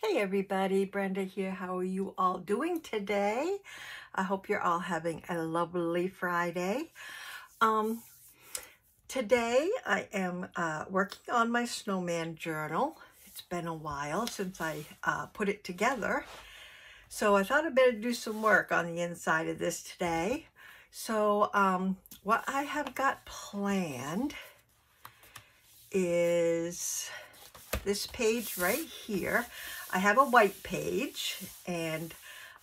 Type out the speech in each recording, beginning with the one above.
Hey everybody, Brenda here. How are you all doing today? I hope you're all having a lovely Friday. Today I am working on my snowman journal. It's been a while since I put it together. So I thought I'd better do some work on the inside of this today. So what I have got planned is this page right here. I have a white page and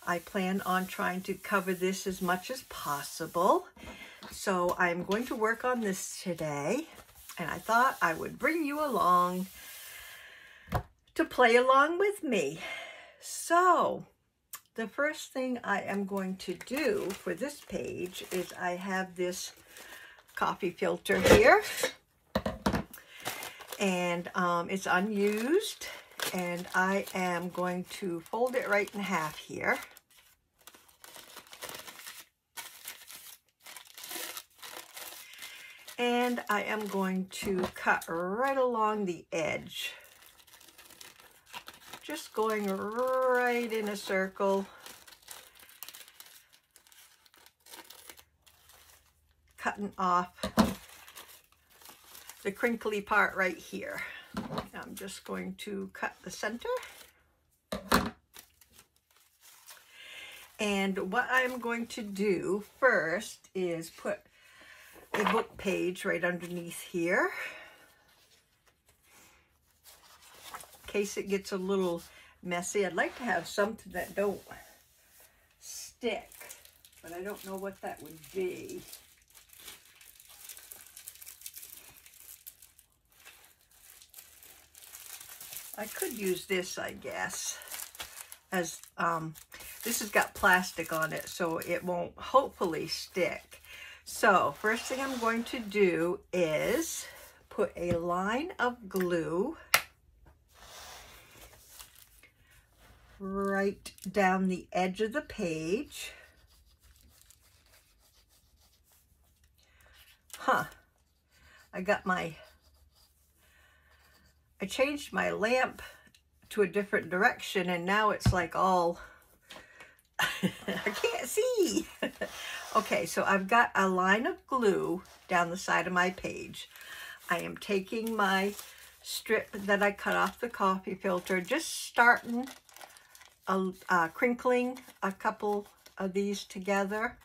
I plan on trying to cover this as much as possible. So I'm going to work on this today, and I thought I would bring you along to play along with me. So the first thing I am going to do for this page is I have this coffee filter here, and it's unused, and I am going to fold it right in half here. And I am going to cut right along the edge, just going right in a circle, cutting off the crinkly part right here. I'm just going to cut the center. And what I'm going to do first is put a book page right underneath here, in case it gets a little messy. I'd like to have something that don't stick, but I don't know what that would be. I could use this, I guess, as this has got plastic on it, so it won't hopefully stick. So first thing I'm going to do is put a line of glue right down the edge of the page. I changed my lamp to a different direction, and now it's like all, I can't see. Okay, so I've got a line of glue down the side of my page. I am taking my strip that I cut off the coffee filter, just starting crinkling a couple of these together,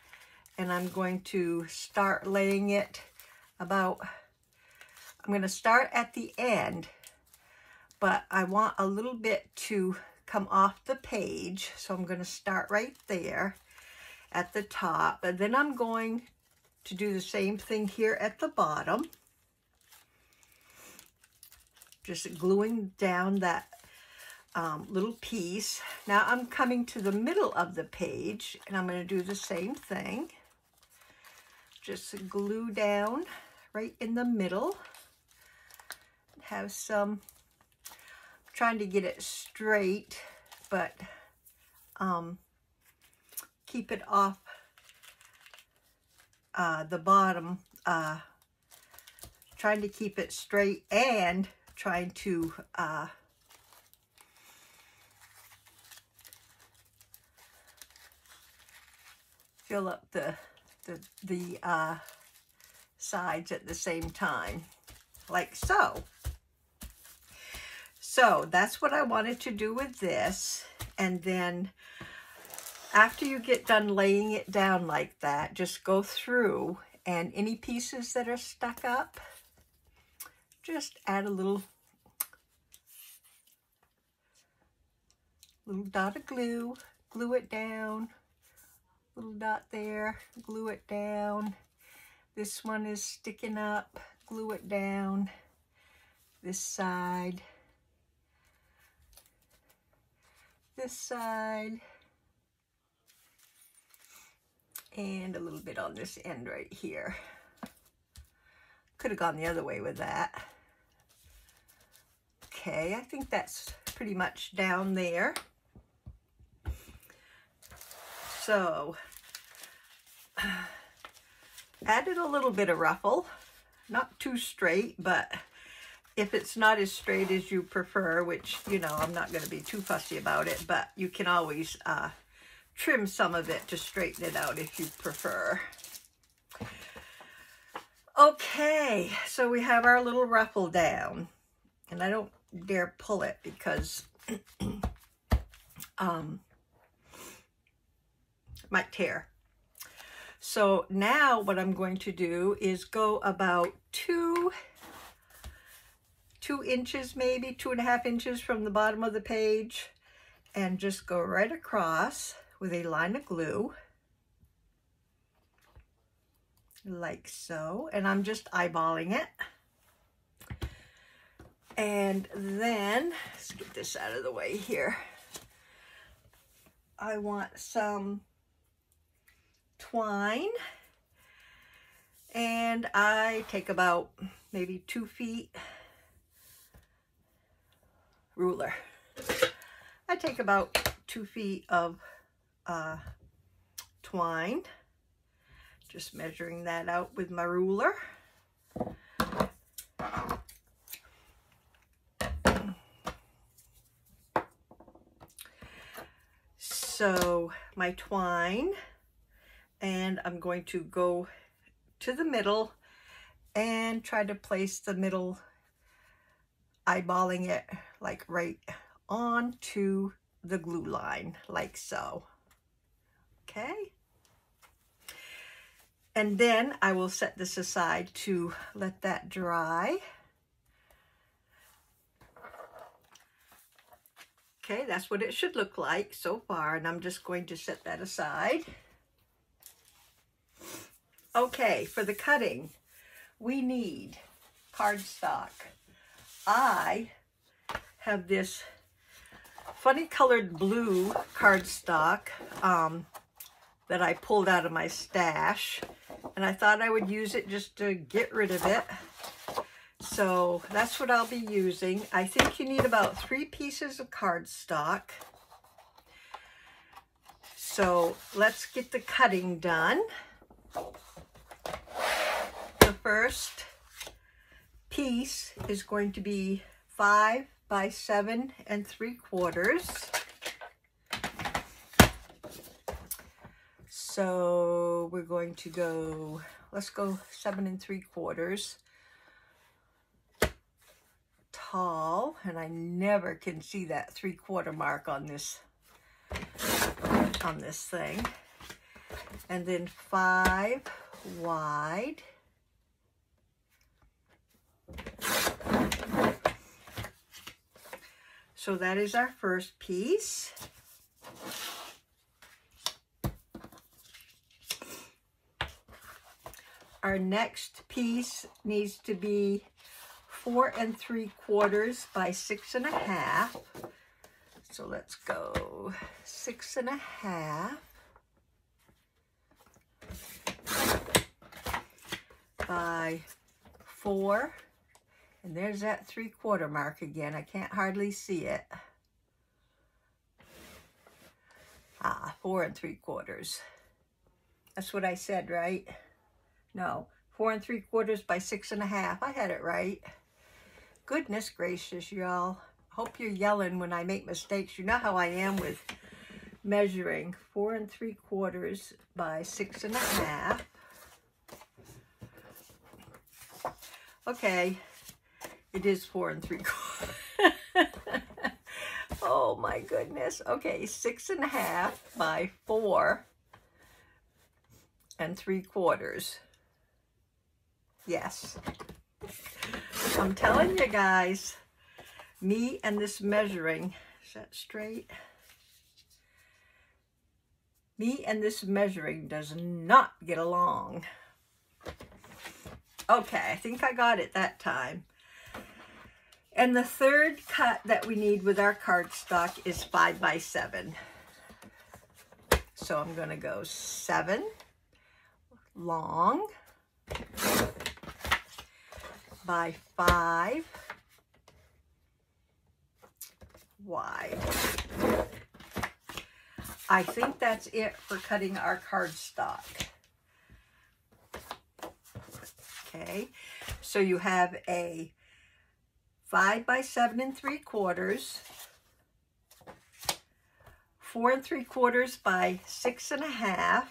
and I'm going to start laying it about, I'm going to start at the end, but I want a little bit to come off the page, so I'm going to start right there at the top, and then I'm going to do the same thing here at the bottom, just gluing down that little piece. Now I'm coming to the middle of the page, and I'm going to do the same thing, just glue down right in the middle, have some, trying to get it straight, but keep it off the bottom, trying to keep it straight and trying to fill up the sides at the same time, like so. So that's what I wanted to do with this. And then after you get done laying it down like that, just go through, and any pieces that are stuck up, just add a little dot of glue, glue it down, little dot there, glue it down. This one is sticking up, glue it down. This side, this side, and a little bit on this end right here. Could have gone the other way with that. Okay, I think that's pretty much down there. So, added a little bit of ruffle, not too straight, but if it's not as straight as you prefer, which, you know, I'm not going to be too fussy about it, but you can always trim some of it to straighten it out if you prefer. Okay, so we have our little ruffle down, and I don't dare pull it because might tear. So now what I'm going to do is go about 2 inches, maybe 2.5 inches from the bottom of the page, and just go right across with a line of glue, like so. And I'm just eyeballing it. And then, let's get this out of the way here. I want some twine, and I take about maybe 2 feet ruler. I take about 2 feet of twine, just measuring that out with my ruler. So my twine, and I'm going to go to the middle and try to place the middle, eyeballing it like right onto the glue line, like so. Okay. And then I will set this aside to let that dry. Okay, that's what it should look like so far, and I'm just going to set that aside. Okay, for the cutting, we need cardstock. I have this funny colored blue cardstock that I pulled out of my stash, and I thought I would use it just to get rid of it. So that's what I'll be using. I think you need about 3 pieces of cardstock. So let's get the cutting done. The first piece is going to be 5 by 7 3/4. So we're going to go, let's go 7 3/4 tall, and I never can see that 3/4 mark on this thing. And then 5 wide. So that is our first piece. Our next piece needs to be 4 3/4 by 6 1/2. So let's go 6 1/2 by 4. And there's that 3/4 mark again. I can't hardly see it. 4 3/4. That's what I said, right? No, 4 3/4 by 6 1/2. I had it right. Goodness gracious, y'all. Hope you're yelling when I make mistakes. You know how I am with measuring. 4 3/4 by 6 1/2. Okay, it is 4 3/4. Oh my goodness. Okay, 6 1/2 by 4 3/4. Yes. I'm telling you guys, me and this measuring, is that straight? Me and this measuring does not get along. Okay, I think I got it that time. And the third cut that we need with our cardstock is 5 by 7. So I'm going to go 7 long by 5 wide. I think that's it for cutting our cardstock. Okay, so you have a 5 by 7 3/4, 4 3/4 by 6 1/2,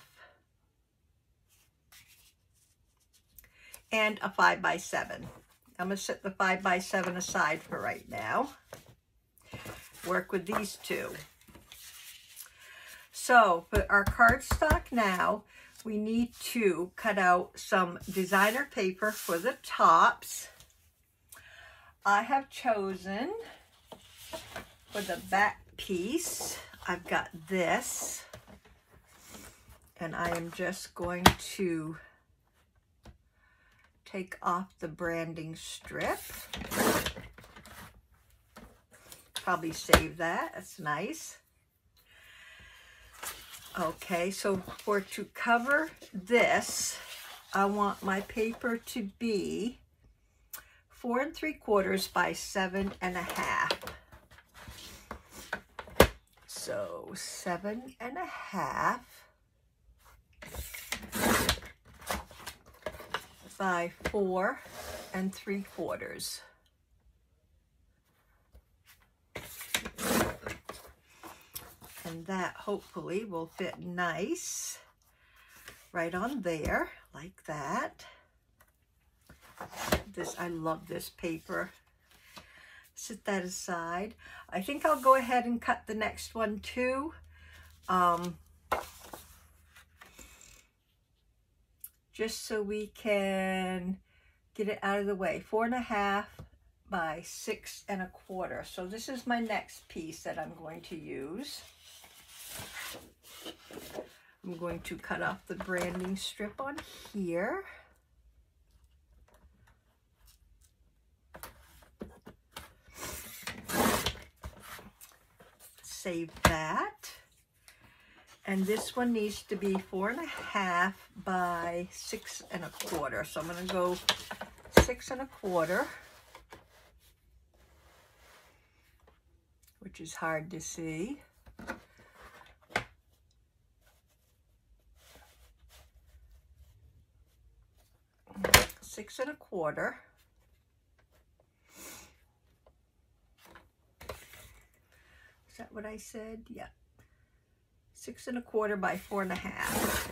and a 5 by 7. I'm going to set the 5 by 7 aside for right now. Work with these two. So for our cardstock now, we need to cut out some designer paper for the tops. I have chosen for the back piece, I've got this, and I am just going to take off the branding strip. Probably save that, that's nice. Okay, so to cover this, I want my paper to be 4 3/4 by 7 1/2. So 7 1/2 by 4 3/4. And that hopefully will fit nice right on there, like that. I love this paper. Set that aside. I think I'll go ahead and cut the next one too. Just so we can get it out of the way. 4 1/2 by 6 1/4. So this is my next piece that I'm going to use. I'm going to cut off the branding strip on here. Save that. And this one needs to be 4 1/2 by 6 1/4. So I'm going to go 6 1/4, which is hard to see. Six 1/4. Is that what I said? Yeah. 6 1/4 by 4 1/2.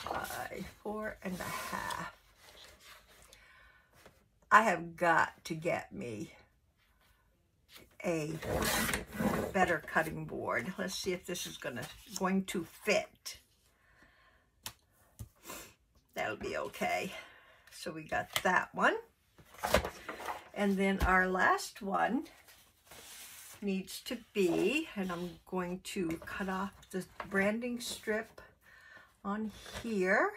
By 4 1/2. I have got to get me a better cutting board. Let's see if this is going to fit. That'll be okay. So we got that one. And then our last one needs to be, and I'm going to cut off the branding strip on here.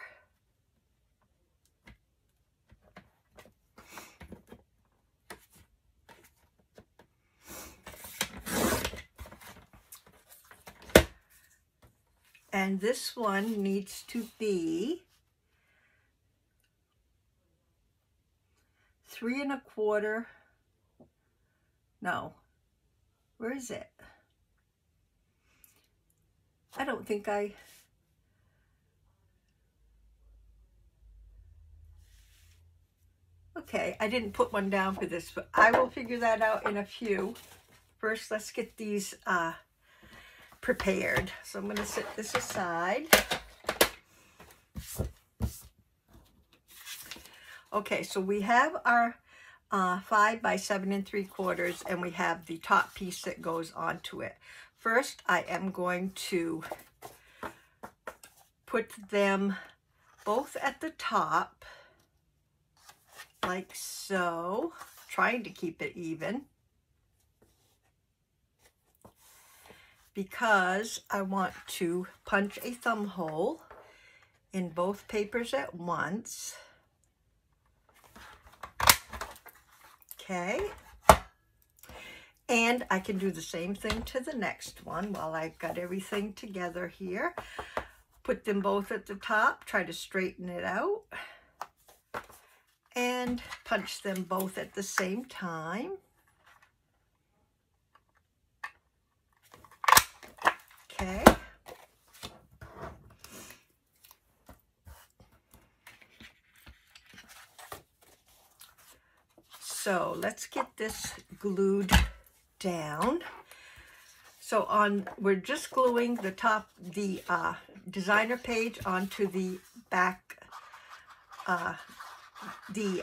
And this one needs to be 3 1/4. No, where is it? I don't think okay, I didn't put one down for this, but I will figure that out in a few. First, let's get these prepared. So I'm going to set this aside. Okay, so we have our 5 by 7 3/4, and we have the top piece that goes onto it. First, I am going to put them both at the top, like so, trying to keep it even, because I want to punch a thumb hole in both papers at once. Okay, and I can do the same thing to the next one while I've got everything together here. Put them both at the top, try to straighten it out, and punch them both at the same time. Okay. So let's get this glued down. So we're just gluing the top, the designer page onto the back, the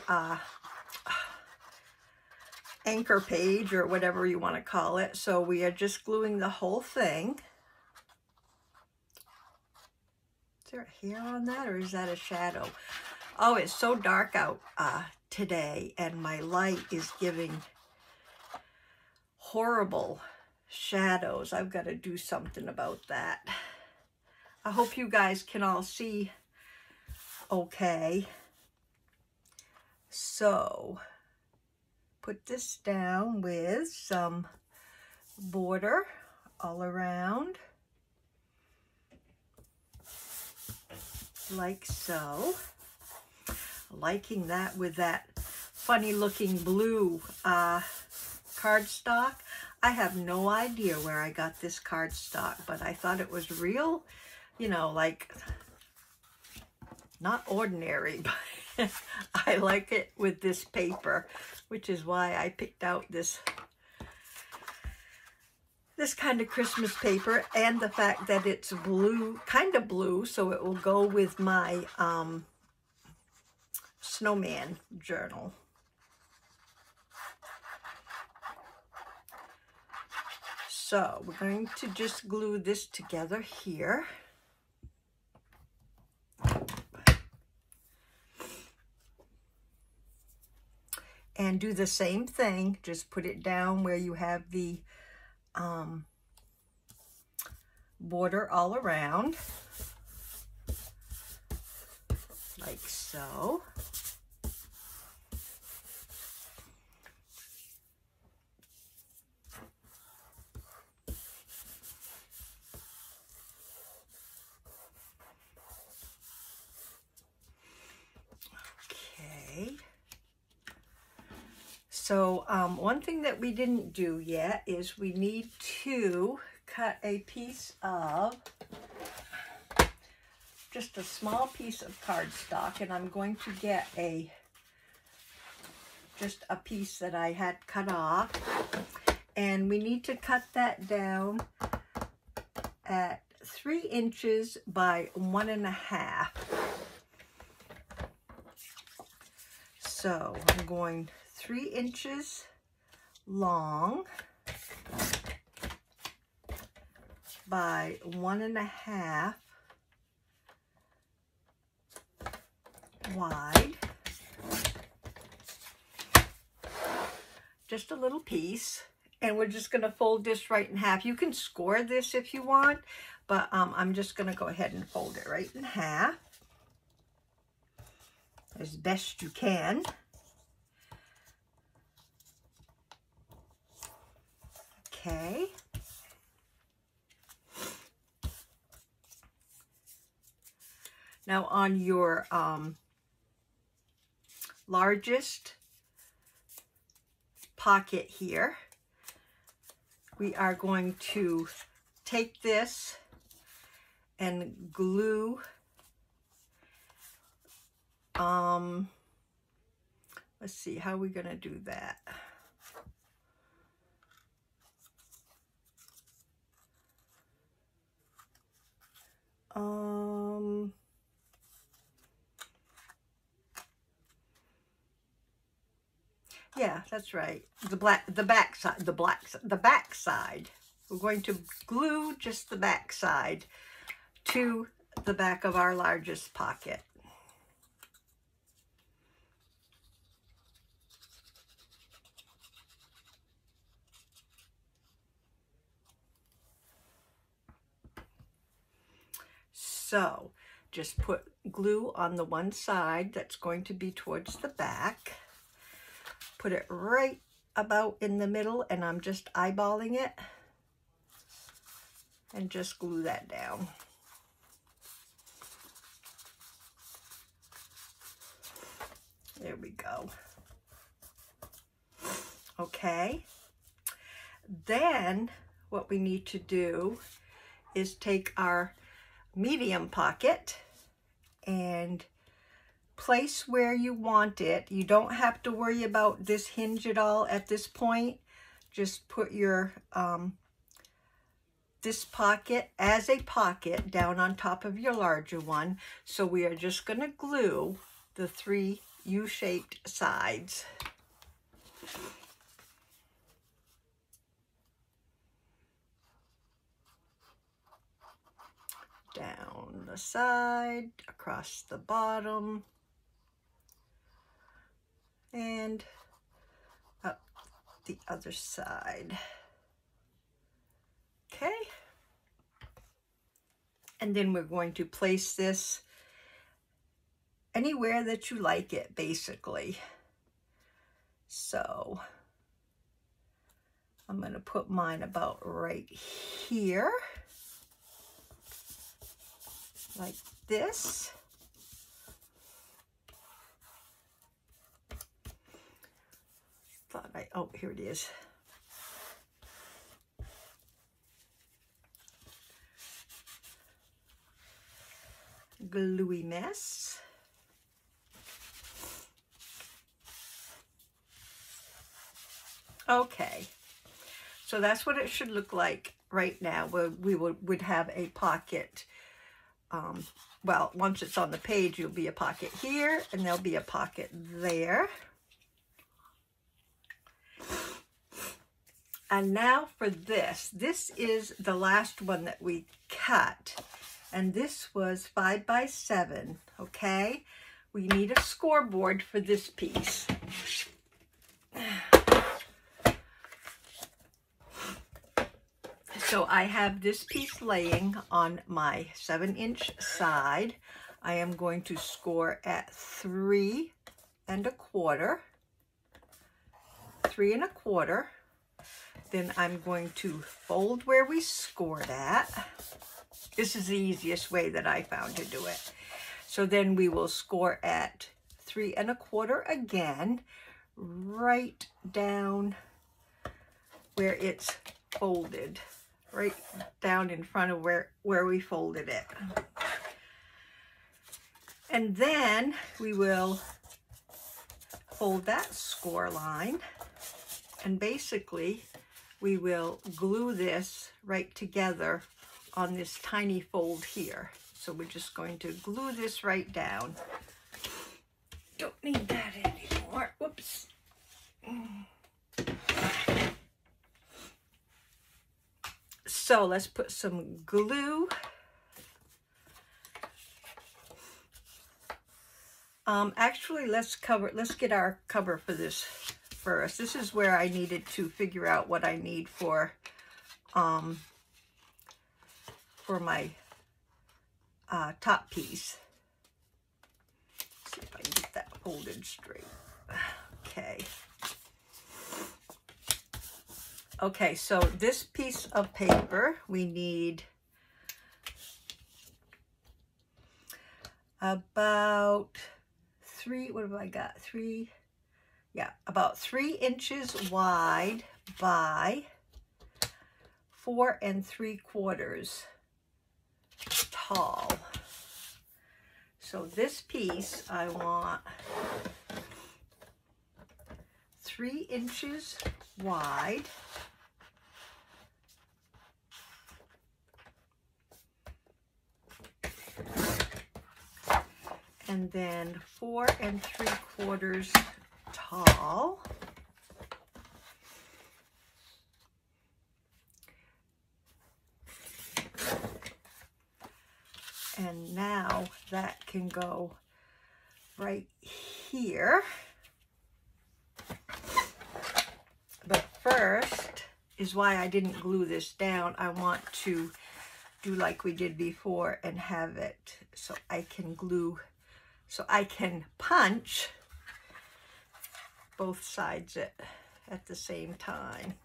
anchor page, or whatever you want to call it. So we are just gluing the whole thing. Is there a hair on that, or is that a shadow? Oh, it's so dark out today, and my light is giving horrible shadows. I've got to do something about that. I hope you guys can all see okay. So put this down with some border all around, like so. Liking that with that funny looking blue cardstock. I have no idea where I got this cardstock, but I thought it was real, you know, like not ordinary, but I like it with this paper, which is why I picked out this kind of Christmas paper, and the fact that it's blue, kind of blue, so it will go with my snowman journal. So we're going to just glue this together here. And do the same thing, just put it down where you have the border all around, like so. Okay. So one thing that we didn't do yet is we need to cut a piece of, just a small piece of cardstock, and I'm going to get just a piece that I had cut off, and we need to cut that down at 3 inches by 1.5. So I'm going 3 inches long by 1.5 wide. Just a little piece, and we're just going to fold this right in half. You can score this if you want, but I'm just going to go ahead and fold it right in half as best you can. Okay. Now on your largest pocket here, we are going to take this and glue, let's see, how are we going to do that? Yeah, that's right. The back side. We're going to glue just the back side to the back of our largest pocket. So just put glue on the one side that's going to be towards the back. Put it right about in the middle, and I'm just eyeballing it, and just glue that down. There we go. Okay. Then what we need to do is take our medium pocket and place where you want it. You don't have to worry about this hinge at all at this point. Just put your this pocket as a pocket down on top of your larger one. So we are just going to glue the 3 U-shaped sides. Down the side, across the bottom, and up the other side. Okay. And then we're going to place this anywhere that you like it, basically. So I'm going to put mine about right here, like this. Oh, here it is. Gluey mess. Okay, so that's what it should look like right now. We would have a pocket. Well, once it's on the page, you'll be a pocket here, and there'll be a pocket there. And now for this. This is the last one that we cut. And this was 5 by 7, okay? We need a scoreboard for this piece. So I have this piece laying on my 7-inch side. I am going to score at 3 1/4. 3 1/4. Then I'm going to fold where we scored at. This is the easiest way that I found to do it. So then we will score at 3 1/4 again, right down where it's folded, right down in front of where we folded it. And then we will fold that score line, and basically we will glue this right together on this tiny fold here. So we're just going to glue this right down. Don't need that anymore. Whoops. So let's put some glue. Actually, let's get our cover for this first. This is where I needed to figure out what I need for my top piece. Let's see if I can get that folded straight. Okay. Okay, so this piece of paper, we need about 3, what have I got? 3, yeah, about 3 inches wide by 4 3/4 tall. So this piece, I want 3 inches wide and then 4 3/4 tall. And now that can go right here. But first is why I didn't glue this down. I want to do like we did before and have it so I can glue, so I can punch both sides at the same time.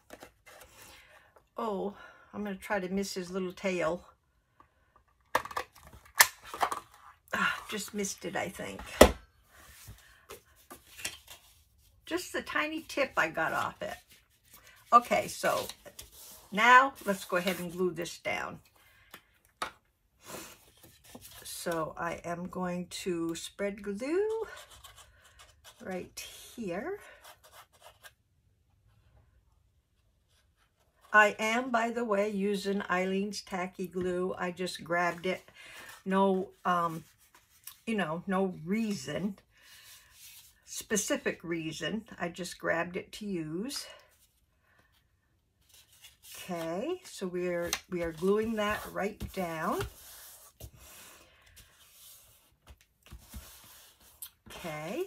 Oh, I'm going to try to miss his little tail. Just missed it, I think. Just the tiny tip I got off it. Okay, so now let's go ahead and glue this down. So I am going to spread glue right here. I am, by the way, using Eileen's Tacky Glue. I just grabbed it. No, you know, no reason, specific reason. I just grabbed it to use. Okay, so we are gluing that right down. Okay,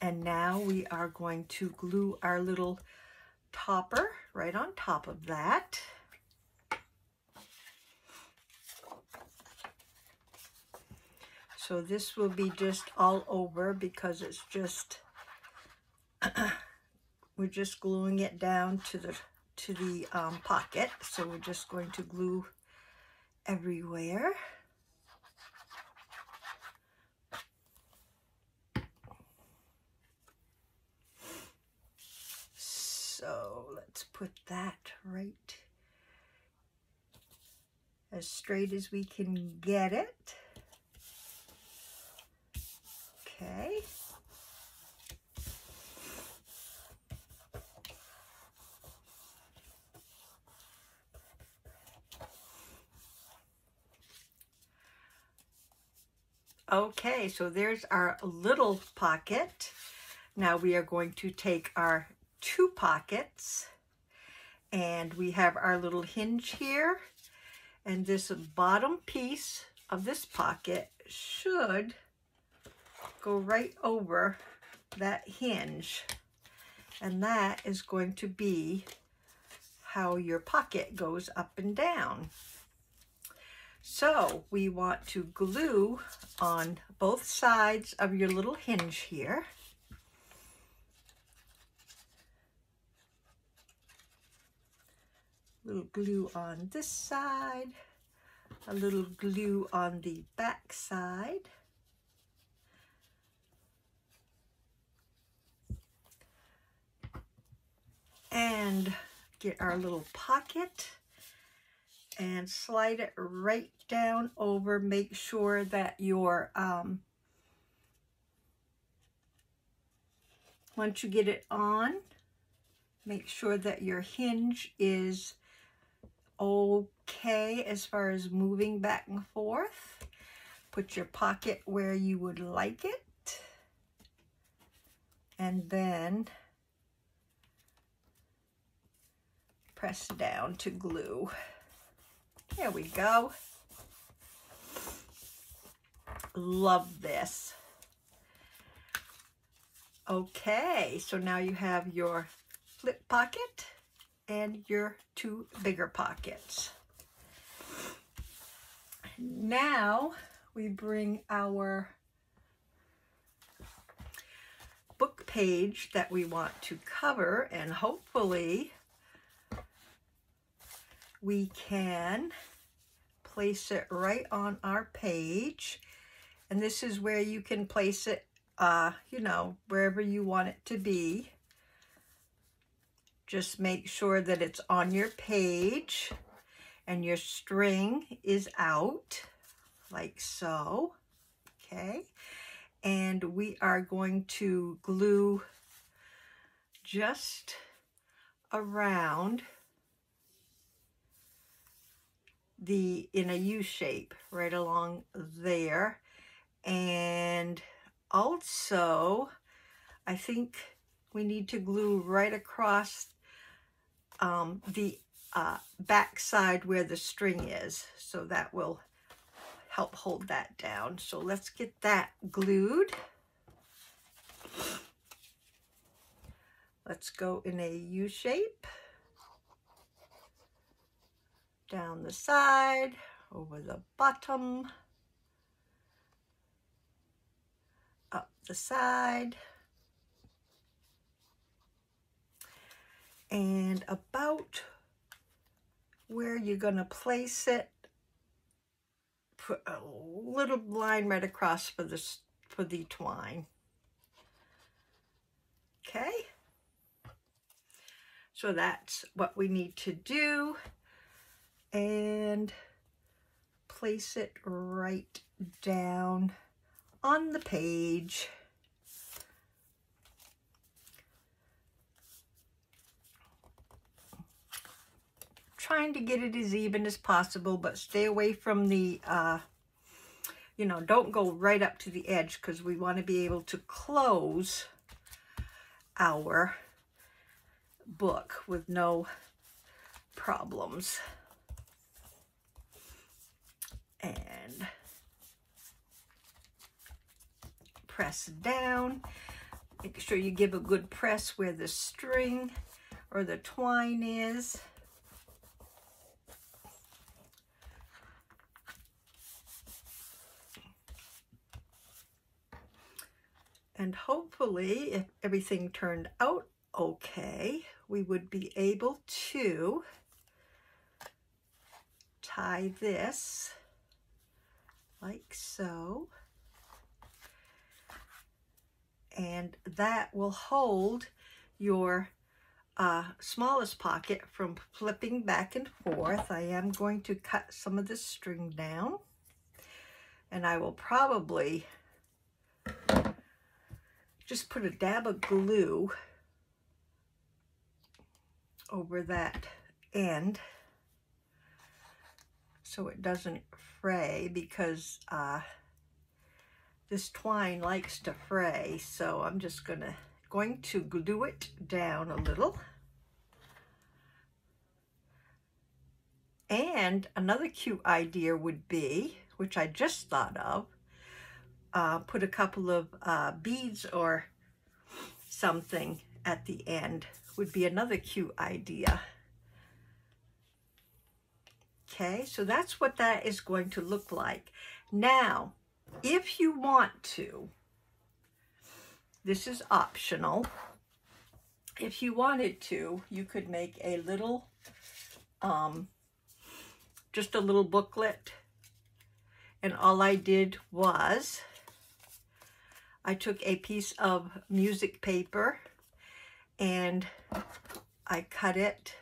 and now we are going to glue our little topper right on top of that. So this will be just all over because it's just, we're just gluing it down to the pocket. So we're just going to glue everywhere. So let's put that right as straight as we can get it. Okay. Okay, so there's our little pocket. Now we are going to take our 2 pockets, and we have our little hinge here, and this bottom piece of this pocket should go right over that hinge, and that is going to be how your pocket goes up and down. So we want to glue on both sides of your little hinge here. Little glue on this side, a little glue on the back side. And get our little pocket and slide it right down over. Make sure that your, once you get it on, make sure that your hinge is okay as far as moving back and forth. Put your pocket where you would like it. And then press down to glue. There we go. Love this. Okay, so now you have your flip pocket and your 2 bigger pockets. Now we bring our book page that we want to cover, and hopefully we can place it right on our page. And this is where you can place it, you know, wherever you want it to be. Just make sure that it's on your page and your string is out, like so. Okay. And we are going to glue just around in a U shape right along there. And also I think we need to glue right across the back side where the string is, so that will help hold that down. So let's get that glued. Let's go in a U shape. Down the side, over the bottom, up the side, and about where you're going to place it, put a little line right across for the twine. Okay, so that's what we need to do. And place it right down on the page. Trying to get it as even as possible, but stay away from the, you know, don't go right up to the edge, because we want to be able to close our book with no problems. And press down. Make sure you give a good press where the string or the twine is. And hopefully, if everything turned out okay, we would be able to tie this like so. And that will hold your smallest pocket from flipping back and forth. I am going to cut some of this string down, and I will probably just put a dab of glue over that end so it doesn't fray, because this twine likes to fray. So I'm just going to glue it down a little. And another cute idea would be, which I just thought of, put a couple of beads or something at the end. Would be another cute idea. Okay, so that's what that is going to look like. Now, if you want to, this is optional. If you wanted to, you could make a little, just a little booklet. And all I did was, I took a piece of music paper and I cut it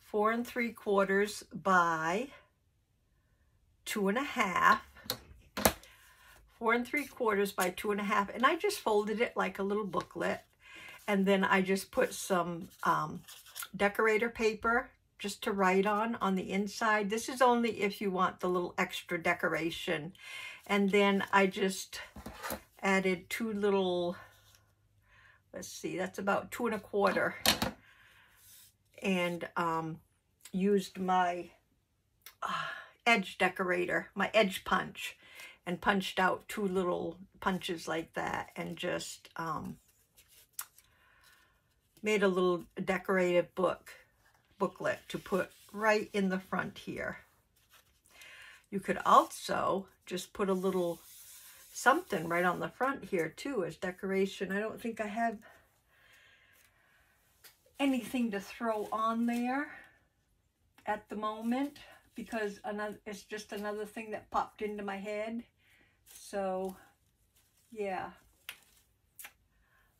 4 3/4 by 2 1/2. 4 3/4 by 2 1/2, and I just folded it like a little booklet. And then I just put some decorator paper just to write on the inside. This is only if you want the little extra decoration. And then I just added 2 little, let's see, that's about 2 1/4, and used my edge decorator, my edge punch, and punched out 2 little punches like that, and just made a little decorative booklet to put right in the front here. You could also just put a little something right on the front here too as decoration. I don't think I have anything to throw on there at the moment, because it's just another thing that popped into my head. So yeah,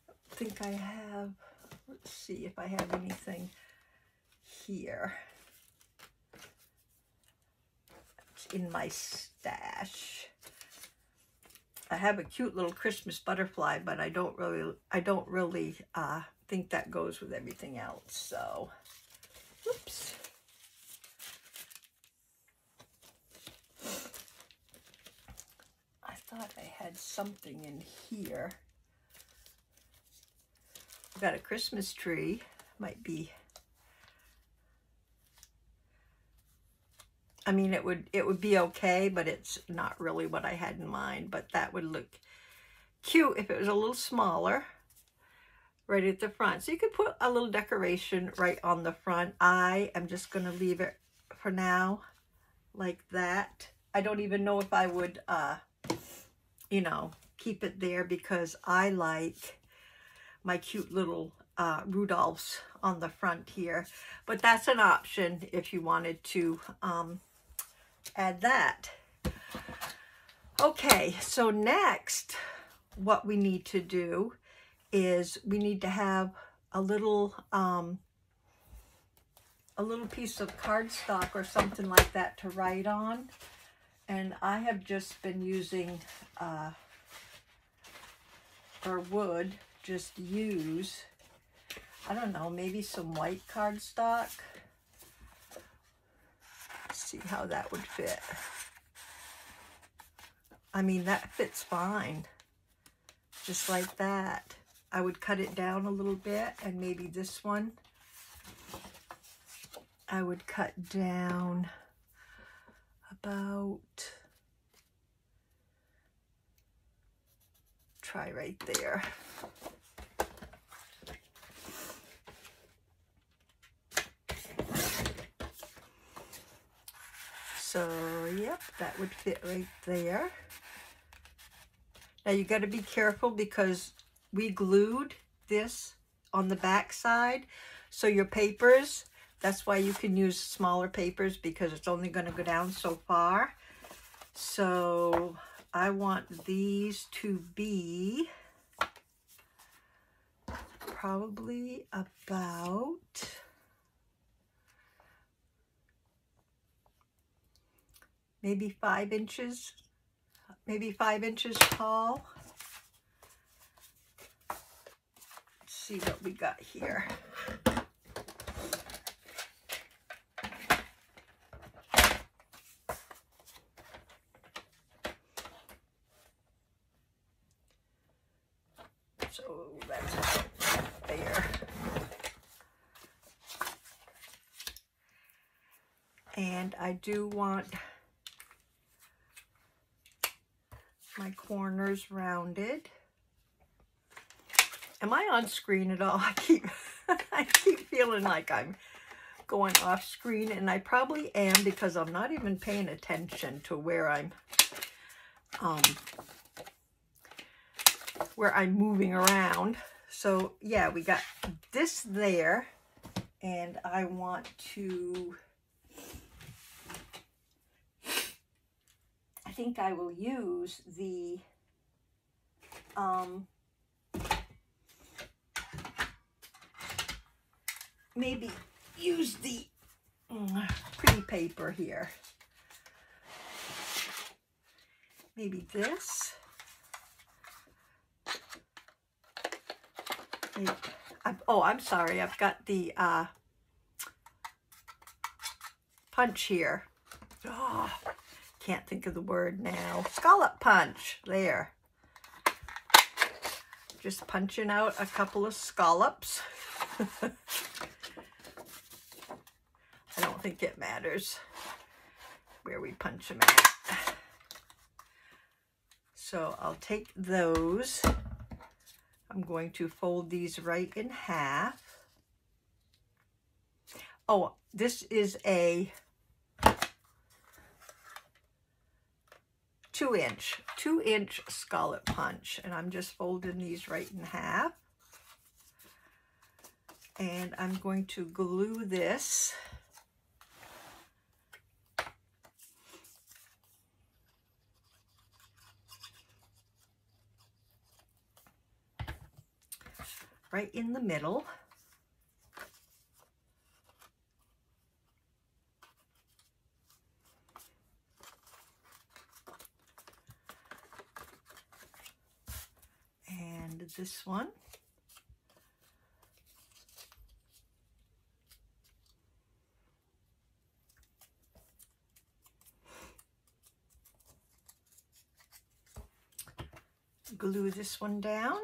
I think I have, let's see if I have anything here. It's in my stash. I have a cute little Christmas butterfly, but I don't really think that goes with everything else. So, whoops. I thought I had something in here. I've got a Christmas tree. Might be. I mean, it would be okay, but it's not really what I had in mind. But that would look cute if it was a little smaller, right at the front. So you could put a little decoration right on the front. I am just going to leave it for now like that. I don't even know if I would, you know, keep it there, because I like my cute little Rudolphs on the front here. But that's an option if you wanted to add that. Okay, so next what we need to do is we need to have a little a little piece of cardstock or something like that to write on. And I have just been using, or would just use, I don't know, maybe some white cardstock. See how that would fit. I mean, that fits fine. Just like that. I would cut it down a little bit, and maybe this one I would cut down about, try right there. So, yep, that would fit right there. Now you got to be careful because we glued this on the back side. So your papers, that's why you can use smaller papers because it's only going to go down so far. So I want these to be probably about maybe 5 inches. Maybe 5 inches tall. Let's see what we got here. So that's there. And I do want my corners rounded. Am I on screen at all? I keep feeling like I'm going off screen, and I probably am because I'm not even paying attention to where I'm moving around. So yeah, we got this there, and I want to, I think I will use the maybe use the pretty paper here. Maybe this. Maybe, oh, I'm sorry. I've got the punch here. Oh, can't think of the word now. Scallop punch. There. Just punching out a couple of scallops. I don't think it matters where we punch them at. So I'll take those. I'm going to fold these right in half. Oh, this is a 2-inch scallop punch, and I'm just folding these right in half. And I'm going to glue this right in the middle. And this one. Glue this one down.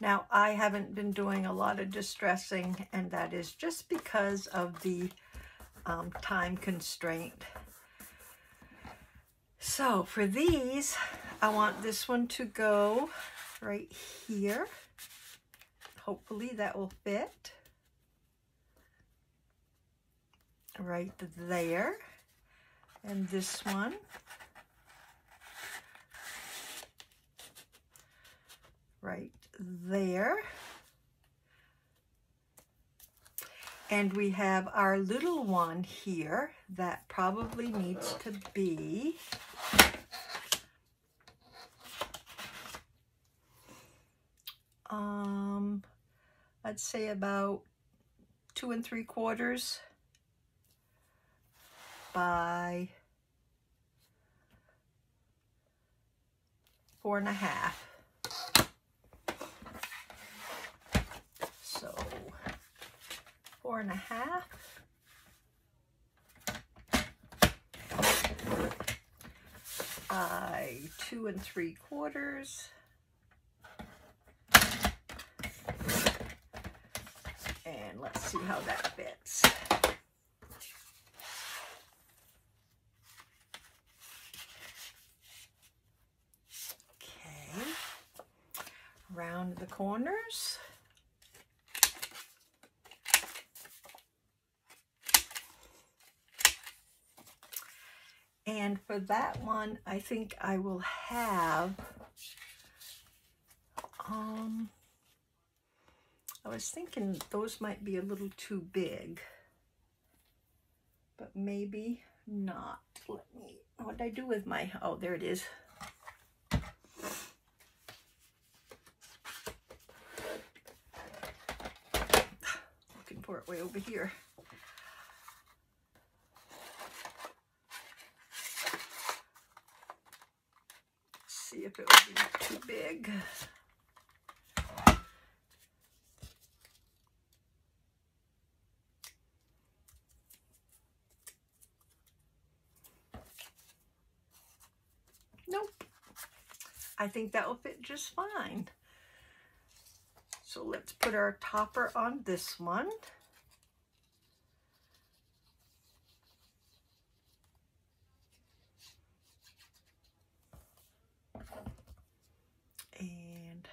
Now, I haven't been doing a lot of distressing, and that is just because of the time constraint. So for these, I want this one to go right here. Hopefully that will fit right there. And this one right there. And we have our little one here that probably needs to be I'd say about 2 3/4 by 4 1/2. So 4 1/2 by 2 3/4. And let's see how that fits. Okay, around the corners. And for that one, I think I will have, I was thinking those might be a little too big, but maybe not. Let me, what did I do with my, oh, there it is. Looking for it way over here. See if it would be too big. Nope. I think that will fit just fine. So let's put our topper on this one. And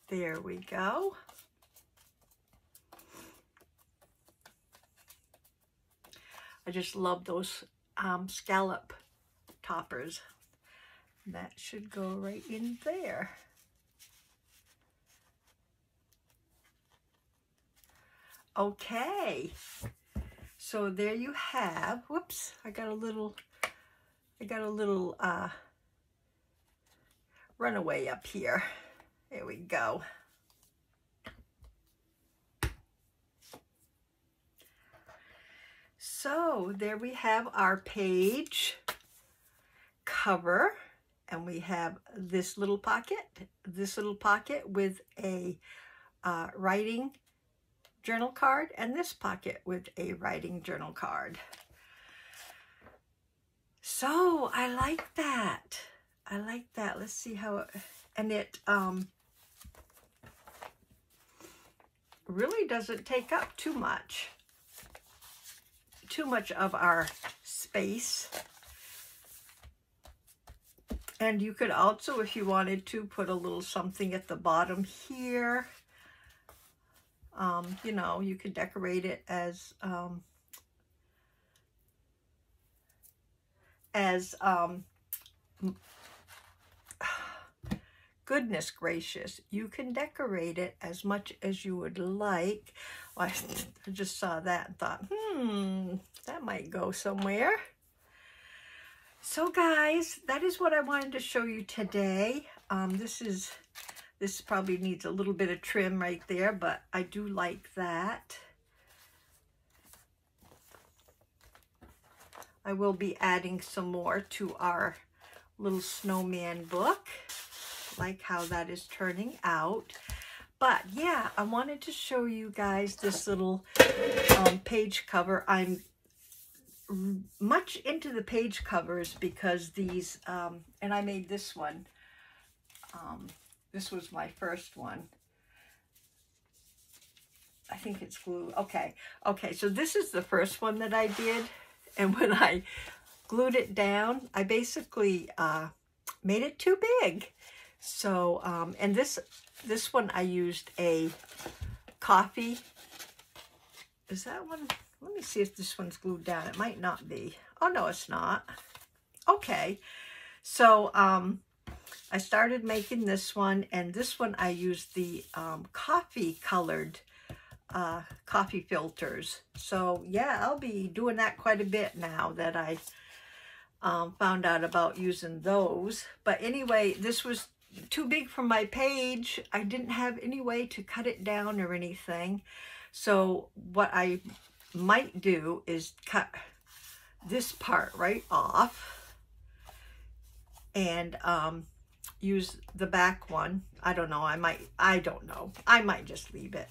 there we go. I just love those scallop toppers. That should go right in there. Okay, so there you have, whoops, I got a little runaway up here. There we go. So there we have our page cover, and we have this little pocket with a writing journal card, and this pocket with a writing journal card. So I like that. I like that. Let's see how it, and it really doesn't take up too much of our space. And you could also, if you wanted to, put a little something at the bottom here. You know, you could decorate it as goodness gracious, you can decorate it as much as you would like. I just saw that and thought, that might go somewhere. So guys, that is what I wanted to show you today. This probably needs a little bit of trim right there, but I do like that. I will be adding some more to our little snowman book. Like how that is turning out. But yeah, I wanted to show you guys this little page cover. I'm much into the page covers because these, and I made this one. This was my first one. I think it's glue. Okay, so this is the first one that I did. And when I glued it down, I basically made it too big. So, and this one I used a coffee is that one? Let me see if this one's glued down. It might not be. Oh, no, it's not. Okay. So, I started making this one, and this one I used the coffee colored coffee filters. So yeah, I'll be doing that quite a bit now that I found out about using those. But anyway, this was too big for my page. I didn't have any way to cut it down or anything. So what I might do is cut this part right off and use the back one. I don't know. I don't know. I might just leave it.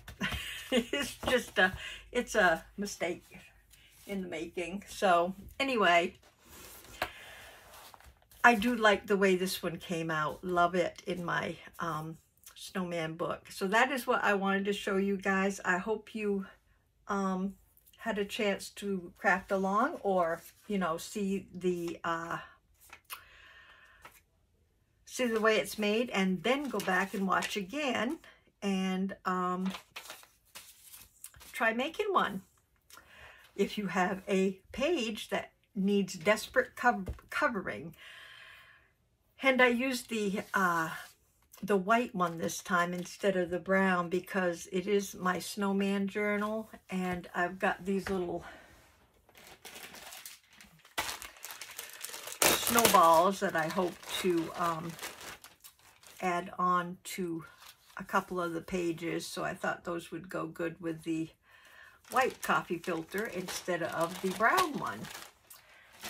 It's just it's a mistake in the making. So anyway, I do like the way this one came out. Love it in my snowman book. So that is what I wanted to show you guys. I hope you had a chance to craft along, or you know, see the way it's made, and then go back and watch again and try making one. If you have a page that needs desperate covering. And I used the white one this time instead of the brown because it is my snowman journal, and I've got these little snowballs that I hope to add on to a couple of the pages. So I thought those would go good with the white coffee filter instead of the brown one.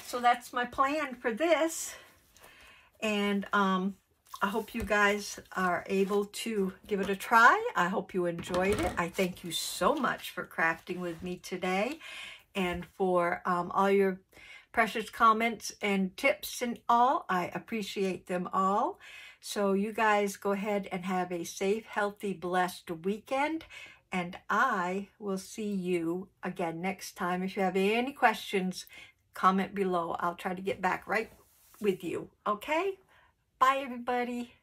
So that's my plan for this. And I hope you guys are able to give it a try. I hope you enjoyed it. I thank you so much for crafting with me today, and for all your precious comments and tips and all. I appreciate them all. So you guys go ahead and have a safe, healthy, blessed weekend. And I will see you again next time. If you have any questions, comment below. I'll try to get back right with you. Okay? Bye, everybody.